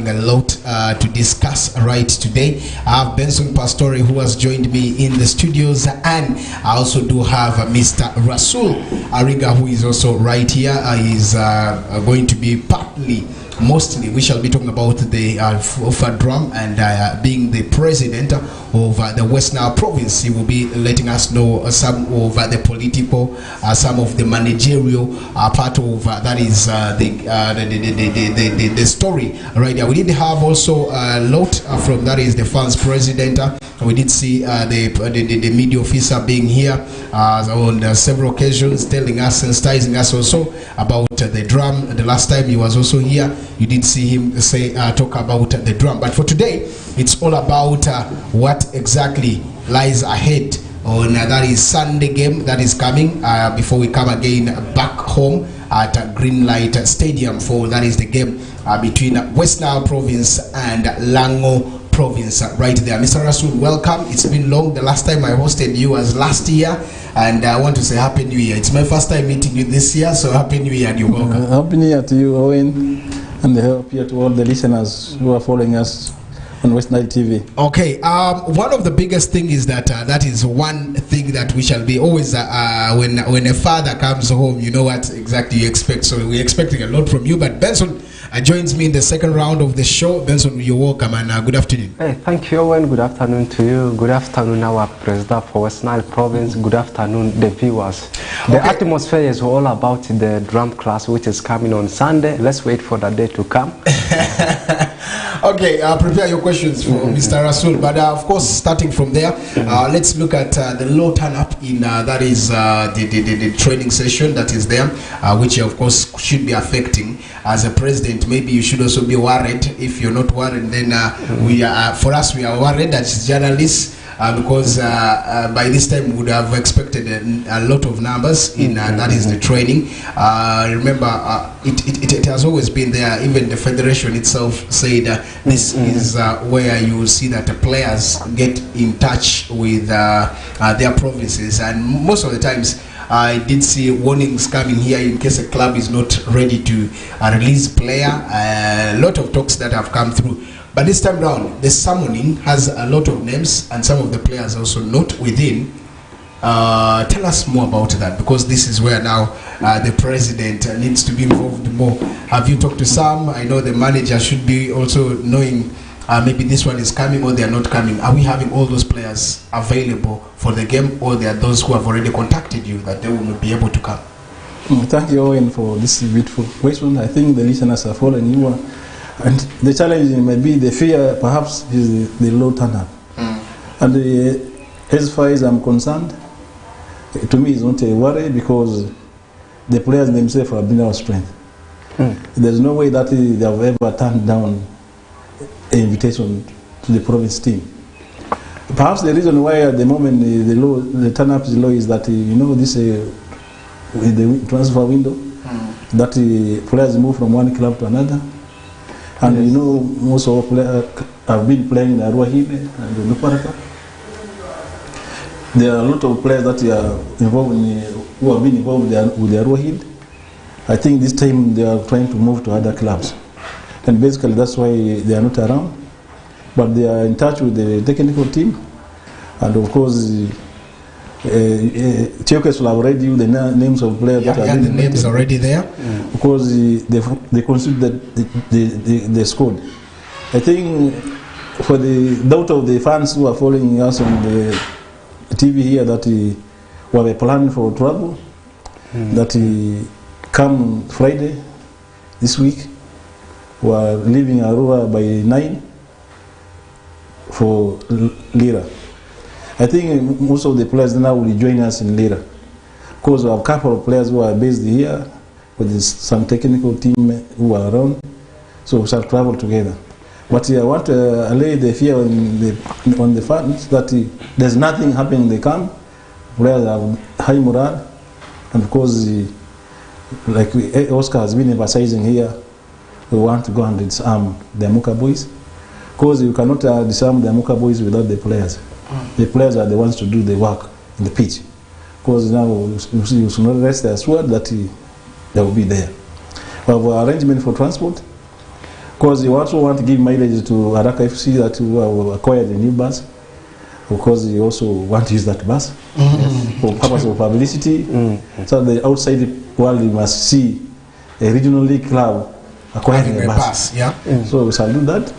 having a lot to discuss right today. I have Benson Pastore, who has joined me in the studios, and I also do have Mr. Rasul Ariga, who is also right here. He's going to be mostly we shall be talking about the FADRAM, and being the president of the West Nile province, he will be letting us know some of the political, some of the managerial part of that is the story right there. We did have also a lot from that is the fans president. We did see the media officer being here on several occasions, telling us, sensitizing us also about the drum. The last time he was also here, you did see him say talk about the drum. But for today, it's all about what exactly lies ahead on that is Sunday game that is coming before we come again back home at Greenlight Stadium for that is the game between West Nile province and Lango province right there. Mr. Rasul, welcome. It's been long. The last time I hosted you was last year, and I want to say Happy New Year. It's my first time meeting you this year, so Happy New Year and you're welcome. Happy New Year to you, Owen, and happy Year to all the listeners who are following us on West Nile TV. Okay, one of the biggest thing is that that is one thing that we shall be always when a father comes home, you know what exactly you expect. So we're expecting a lot from you. But Benson joins me in the second round of the show. Benson, you're welcome, and good afternoon. Hey, thank you, Owen. Good afternoon to you. Good afternoon, our president for West Nile province. Good afternoon, the viewers. The atmosphere is all about the drum class, which is coming on Sunday. Let's wait for the day to come. Okay, prepare your questions for Mr. Rasul. But of course, starting from there, let's look at the low turn up in that is the training session that is there, which of course should be affecting as a president. Maybe you should also be worried. If you're not worried, then we are. For us, we are worried as journalists. Because by this time we would have expected a lot of numbers in that is the training. Remember, it has always been there. Even the federation itself said this is where you will see that the players get in touch with their provinces, and most of the times I did see warnings coming here in case a club is not ready to release player. A lot of talks that have come through. But this time round, the summoning has a lot of names, and some of the players also not within. Tell us more about that, because this is where now the president needs to be involved more. Have you talked to some? I know the manager should be also knowing maybe this one is coming or they are not coming. Are we having all those players available for the game, or there are those who have already contacted you that they will not be able to come? Thank you, Owen, for this beautiful question. I think the listeners are following you. And the challenge may be the fear, perhaps, is the low turn-up. And as far as I'm concerned, to me it's not a worry, because the players themselves have been our strength. There's no way that they have ever turned down an invitation to the province team. Perhaps the reason why at the moment the turn-up is low is that, you know, this with the transfer window, that players move from one club to another. And you know, most of our players have been playing in Arua Hill and the Luparaka. There are a lot of players that are involved who have been involved with the Arua Hill. I think this time they are trying to move to other clubs. And basically that's why they are not around. But they are in touch with the technical team. And of course, Chokes will have read you the names of players that are the names already there. Because they consider the squad. I think for the doubt of the fans who are following us on the TV here, that we have a plan for travel, that come Friday this week, we are leaving Arua by 9 for Lira. I think most of the players now will join us in Lira, because we have a couple of players who are based here with some technical team who are around, so we shall travel together. But I want to allay the fear on the fans that there's nothing happening in the camp. Players have high morale, and because like Oscar has been emphasizing here, we want to go and disarm the Amuka boys, because you cannot disarm the Amuka boys without the players. The players are the ones to do the work in the pitch, because now you should not rest assured that they will be there. We have an arrangement for transport, Because you also want to give mileage to Haraka FC that will acquire the new bus. Because you also want to use that bus for purpose of publicity. So the outside world must see a regional league club acquiring a bus. Yeah. So we shall do that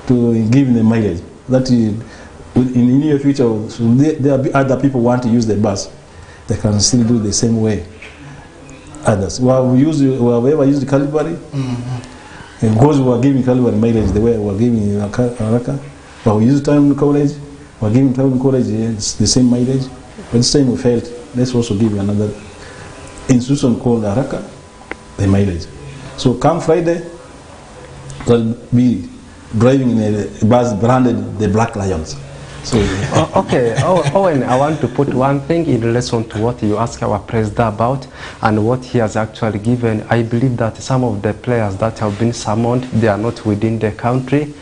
to give them mileage. That is, in the near future, so there are other people want to use the bus, they can still do the same way. Others. We have ever used the Calvary, because we are giving Calvary mileage the way we are giving Haraka. But we use Town College, we are giving Town College the same mileage. But this time we felt, let's also give another institution called Haraka the mileage. So come Friday, we'll be driving in a bus branded the Black Lions. So, okay, Owen, I want to put one thing in relation to what you asked our president about and what he has actually given. I believe that some of the players that have been summoned, they are not within the country.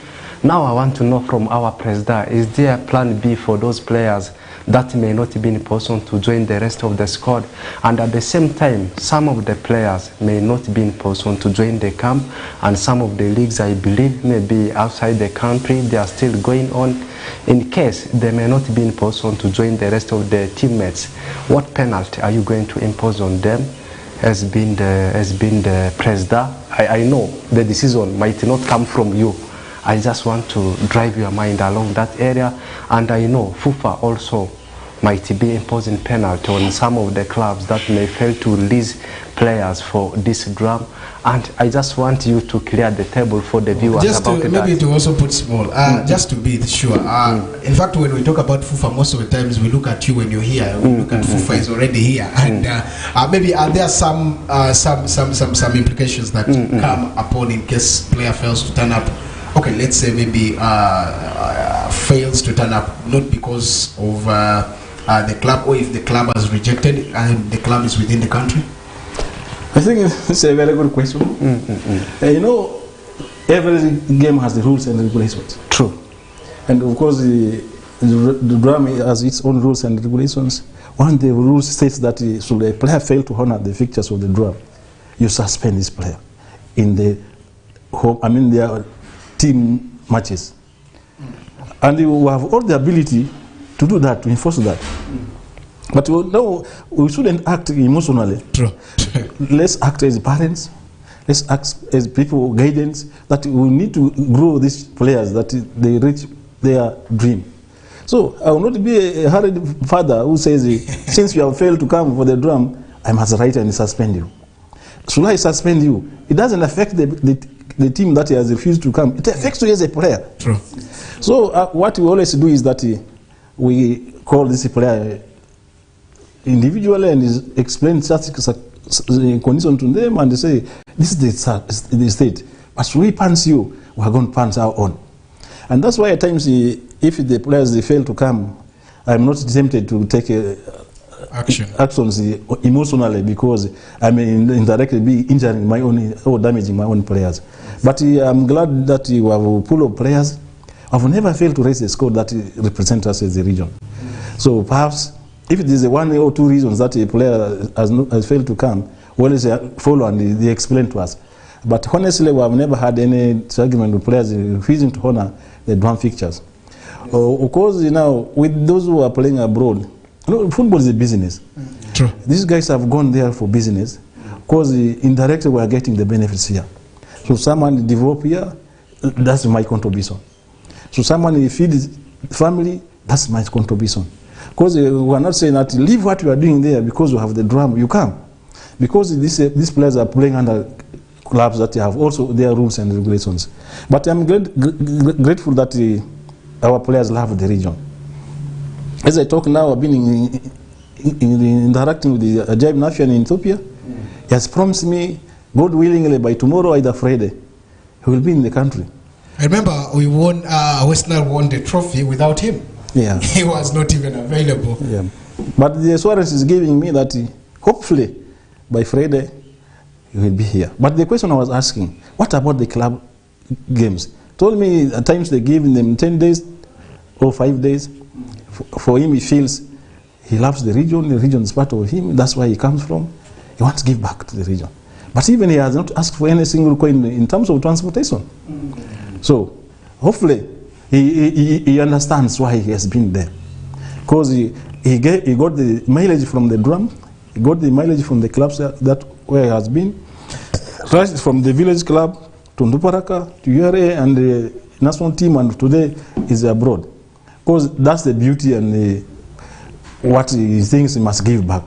Now I want to know from our president, is there a plan B for those players that may not be in position to join the rest of the squad? And at the same time, some of the players may not be in position to join the camp, and some of the leagues, I believe, may be outside the country, they are still going on. In case they may not be in position to join the rest of the teammates, what penalty are you going to impose on them as being the president? I know the decision might not come from you. I just want to drive your mind along that area, and I know FIFA also might be imposing penalty on some of the clubs that may fail to release players for this drum, and I just want you to clear the table for the viewers just about to, that. maybe to also put small, just to be sure. In fact, when we talk about FIFA, most of the times we look at you when you're here. We look at FIFA is already here, and maybe are there some implications that come upon in case player fails to turn up? Okay, let's say maybe fails to turn up, not because of the club, or if the club has rejected and the club is within the country? I think it's a very good question. You know, every game has the rules and regulations. True. And of course, the drum has its own rules and regulations. One of the rules states that should a player fail to honor the fixtures of the drum, you suspend this player in the home, their team matches. And you have all the ability to do that, to enforce that. But no, we shouldn't act emotionally. True. Let's act as parents. Let's act as people, guidance, that we need to grow these players, that they reach their dream. So I will not be a hurried father who says, since you have failed to come for the drum, I must write and suspend you. Should I suspend you? It doesn't affect the team that has refused to come. It affects you as a player. True. So what we always do is that we call this player individually and explain such condition to them and say, this is the state. But should we pants you, we are going to pants our own. And that's why at times, if the players fail to come, I'm not tempted to take actions emotionally, because I may indirectly be injuring my own or damaging my own players. But I'm glad that you have a pool of players. I've never failed to raise a score that represents us as a region. So perhaps if there's one or two reasons that a player has failed to come, well, they follow and they explain to us. But honestly, we have never had any argument with players refusing to honor the drum fixtures. Of course, with those who are playing abroad, football is a business. True. These guys have gone there for business, because indirectly we are getting the benefits here. So someone develop here, that's my contribution. So someone feeds family, that's my contribution. Because we are not saying that leave what you are doing there because you have the drum, you come. Because these players are playing under clubs that have also their rules and regulations. But I'm grateful that our players love the region. As I talk now, I've been interacting with the Ajaib Nation in Ethiopia. He has promised me, God willingly, by tomorrow, either Friday, he will be in the country. I remember we won, West Nile won the trophy without him. Yeah. He was not even available. Yeah. But the assurance is giving me that hopefully by Friday he will be here. But the question I was asking, what about the club games? Told me at times they give them 10 days or 5 days. For him, he feels he loves the region is part of him, that's where he comes from. He wants to give back to the region. But even he has not asked for any single coin in terms of transportation. So hopefully he understands why he has been there. Because he got the mileage from the drum, he got the mileage from the clubs that where he has been, right from the village club to Nduparaka, to URA and the national team, and today is abroad. Because that's the beauty and what he thinks he must give back.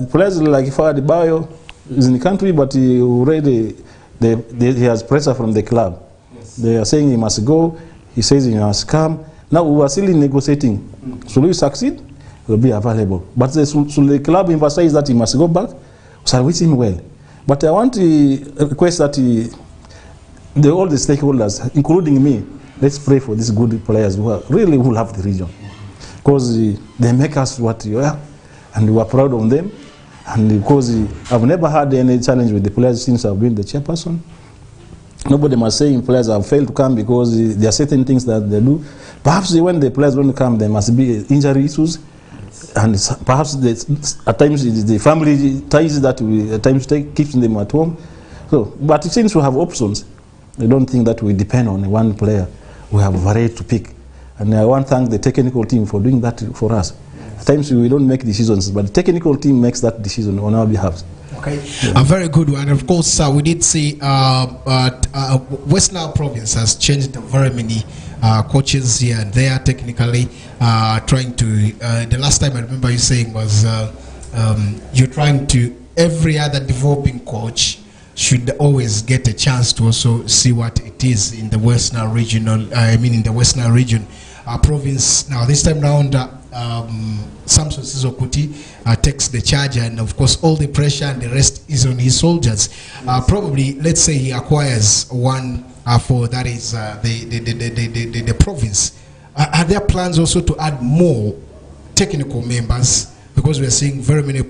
Players like Fadi Bayo is in the country, but he already he has pressure from the club. Yes. They are saying he must go. He says he must come. Now we are still negotiating. Should we succeed? He will be available. But should the club emphasize that he must go back? So I wish him well. But I want to request that all the stakeholders, including me, let's pray for these good players who are really will have the region. Because they make us what we are, and we are proud of them. And because I've never had any challenge with the players since I've been the chairperson. Nobody must say players have failed to come because there are certain things that they do. Perhaps when the players don't come, there must be injury issues. And perhaps at times it is the family ties that we at times keeps them at home. So, but since we have options, I don't think that we depend on one player. We have a variety to pick. And I want to thank the technical team for doing that for us. At times we don't make decisions, but the technical team makes that decision on our behalf. Okay, a very good one. Of course, we did see West Nile Province has changed very many coaches here and there technically, trying to, the last time I remember you saying was you're trying to, every other developing coach should always get a chance to also see what it is in the West Nile regional, in the West Nile region province. Now this time round, Samson Sizo Kuti takes the charge, and of course all the pressure and the rest is on his soldiers. Probably, let's say he acquires one for that is the province. Are there plans also to add more technical members, because we are seeing very many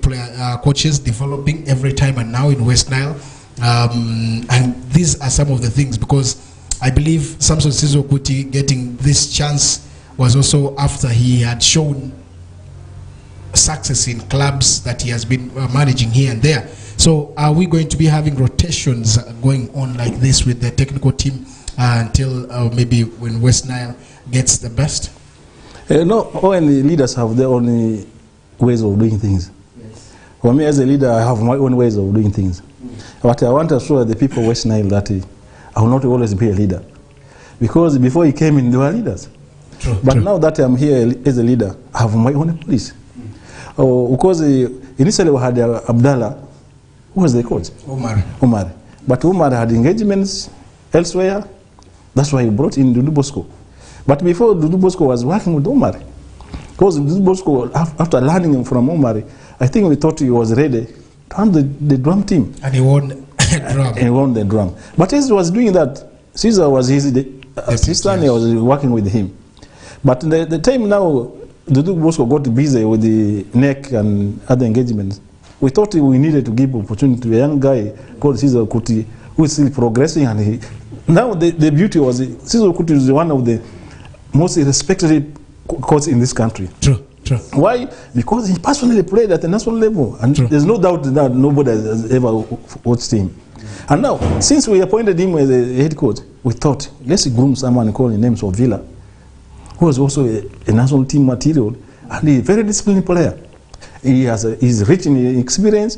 coaches developing every time and now in West Nile, and these are some of the things, because I believe Samson Sizo Kuti getting this chance was also after he had shown success in clubs that he has been managing here and there. So are we going to be having rotations going on like this with the technical team until maybe when West Nile gets the best? No, all the leaders have their own ways of doing things. Yes. For me as a leader, I have my own ways of doing things. But I want to assure the people of West Nile that I will not always be a leader. Because before he came in, they were leaders. True, but true. Now that I'm here as a leader, I have my own police. Because initially we had Abdallah, who was the coach? Omar. But Omar had engagements elsewhere. That's why he brought in Dudu Bosco. But before Dudu Bosco was working with Omar, because Dudu Bosco, after learning from Omar, I think we thought he was ready to run the drum team. And he won drum. And he won the drum. But as he was doing that, Caesar was his assistant, he was working with him. But the time now, Dudu Bosco got busy with the NEC and other engagements. We thought we needed to give opportunity to a young guy called Caesar Kuti, who is still progressing. And now the beauty was Caesar Kuti is one of the most respected coaches in this country. True. Why? Because he personally played at the national level. And there's no doubt that nobody has ever watched him. And now, since we appointed him as a head coach, we thought, let's groom someone called names of Villa, who was also a national team material and a very disciplined player. He's rich in experience,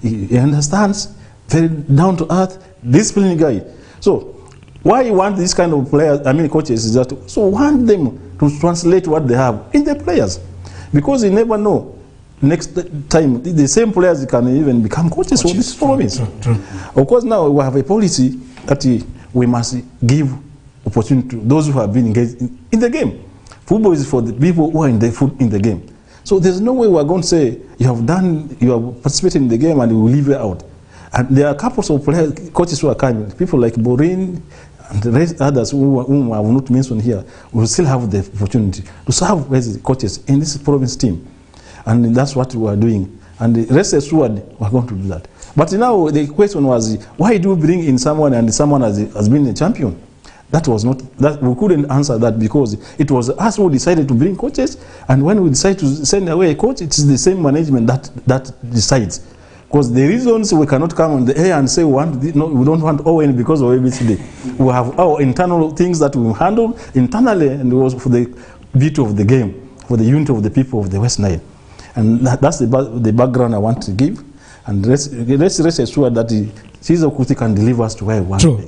he understands, very down to earth, disciplined guy. So why you want this kind of players, coaches, is that so want them to translate what they have in their players, because you never know. Next time, the same players can even become coaches for this province. True. Of course, now we have a policy that we must give opportunity to those who have been engaged in the game. Football is for the people who are in the game. So there's no way we're going to say you have participated in the game and we will leave you out. And there are couples of coaches who are coming, people like Borin and the rest others whom I will not mention here. We will still have the opportunity to serve as coaches in this province team. And that's what we are doing. And the rest assured, we are going to do that. But now the question was, why do we bring in someone and someone has been a champion? That was not, that we couldn't answer that, because it was us who decided to bring coaches, and when we decide to send away a coach, it is the same management that decides. Because the reasons we cannot come on the air and say we don't want Owen because of ABCD. We have our internal things that we handle internally, and it was for the beauty of the game, for the unity of the people of the West Nile. And that's the background I want to give. And let's rest assured that Caesar Kuti can deliver us to where we want. True.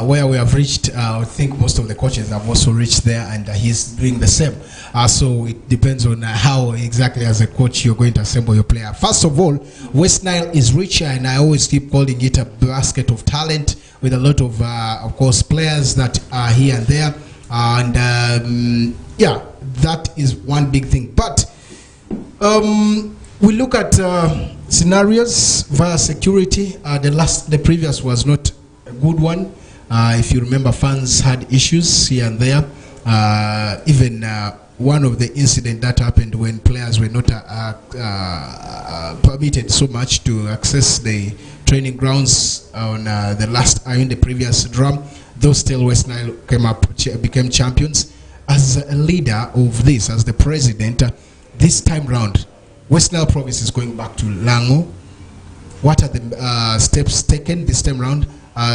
Where we have reached, I think most of the coaches have also reached there, and he's doing the same. So it depends on how exactly as a coach you're going to assemble your player. First of all, West Nile is richer, and I always keep calling it a basket of talent with a lot of course, players that are here and there. And yeah, that is one big thing. But we look at scenarios via security. The previous was not a good one. If you remember, fans had issues here and there. Even one of the incidents that happened when players were not permitted so much to access the training grounds on the previous drum, those still West Nile became champions. As a leader of this, as the president, this time round, West Nile province is going back to Lango. What are the steps taken this time round?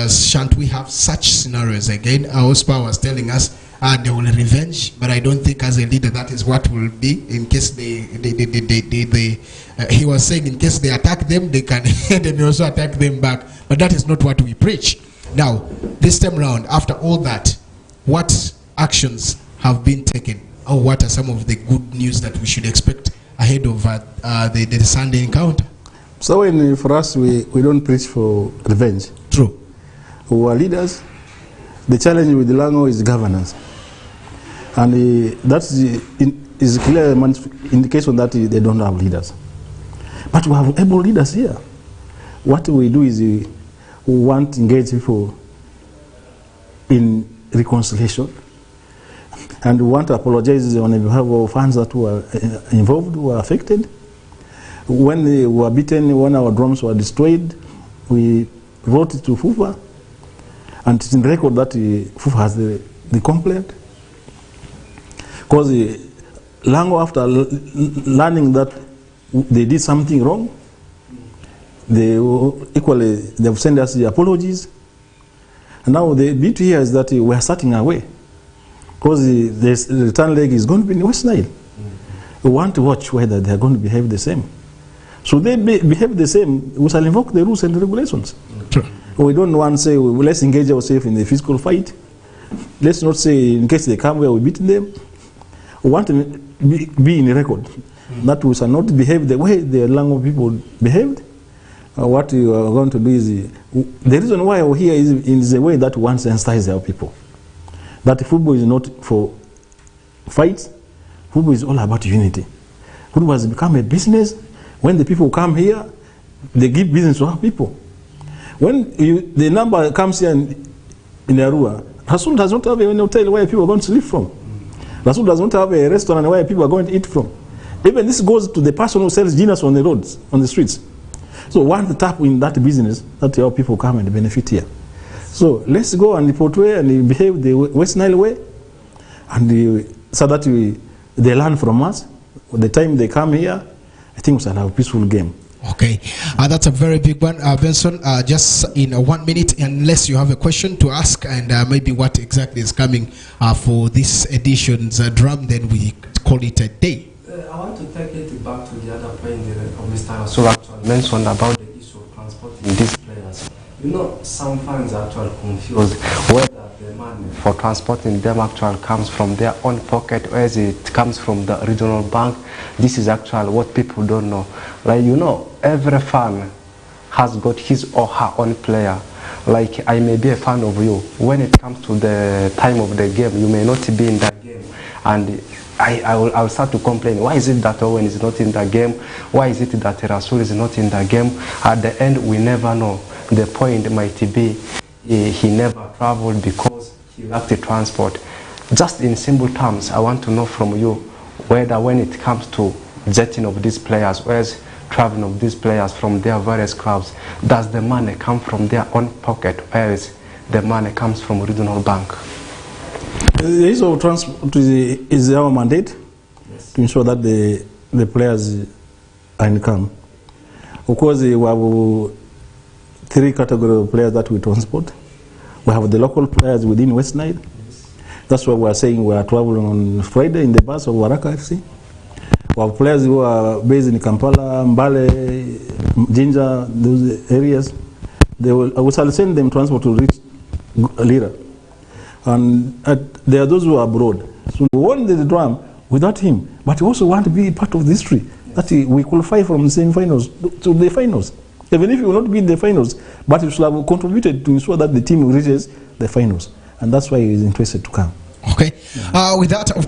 Shan't we have such scenarios again? Ospa was telling us they will revenge, but I don't think as a leader that is what will be in case he was saying in case they attack them, they can then also attack them back. But that is not what we preach. Now, this time round, after all that, what actions have been taken? Or what are some of the good news that we should expect ahead of the Sunday encounter? So for us, we don't preach for revenge. True. We are leaders. The challenge with Lango is governance. And that is a clear indication that they don't have leaders. But we have able leaders here. What we do is we want to engage people in reconciliation. And we want to apologize on behalf of fans that were involved, who were affected. When they were beaten, when our drums were destroyed, we wrote it to FUFA. And it's in record that FUFA has the complaint. Because Lango, after learning that they did something wrong, they've sent us the apologies. And now the beauty here is that we are starting our way. Because the return leg is going to be in West Nile. We want to watch whether they are going to behave the same. So they behave the same, we shall invoke the rules and regulations. Sure. We don't want to say, well, let's engage ourselves in the physical fight. Let's not say, in case they come where we beat them. We want to be in record. That we shall not behave the way the Lango people behaved. What we are going to do is, the reason why we're here is the way that we want to sensitize our people. That football is not for fights. Football is all about unity. Football has become a business. When the people come here, they give business to our people. When the number comes here in Arua, Rasul does not have an hotel where people are going to sleep from. Rasul does not have a restaurant where people are going to eat from. Even this goes to the person who sells dinners on the roads, on the streets. So one to tap in that business, that our people come and benefit here. So let's go and portray and behave the West Nile way, and so that they learn from us. The time they come here, I think we shall have a peaceful game. Okay, that's a very big one. Benson, just in 1 minute, unless you have a question to ask, and maybe what exactly is coming for this edition's drum, then we call it a day. I want to take it back to the other point of Mr. Rasul actually mentioned about the issue of transporting these players. You know, some fans are actually confused whether the money for transporting them actually comes from their own pocket or as it comes from the regional bank. This is actually what people don't know. Like, you know, every fan has got his or her own player. Like, I may be a fan of you. When it comes to the time of the game, you may not be in that game. And I'll start to complain. Why is it that Owen is not in the game? Why is it that Rasul is not in the game? At the end, we never know. The point might be he never traveled because he lacked the transport. Just in simple terms, I want to know from you whether when it comes to jetting of these players, where's traveling of these players from their various clubs, does the money come from their own pocket, whereas the money comes from regional bank? The issue of transport is our mandate, yes, to ensure that the players are income. Of course, we have 3 categories of players that we transport. We have the local players within West Nile. That's why we are saying we are traveling on Friday in the bus of Waraka FC. We have players who are based in Kampala, Mbale, Jinja, those areas. We shall send them transport to reach Lira. And there are those who are abroad. So we won the drum without him, but we also want to be part of the history. That we qualify from the semi-finals to the finals. Even if you will not be in the finals, but you should have contributed to ensure that the team reaches the finals. And that's why he is interested to come. Okay. With that, of course,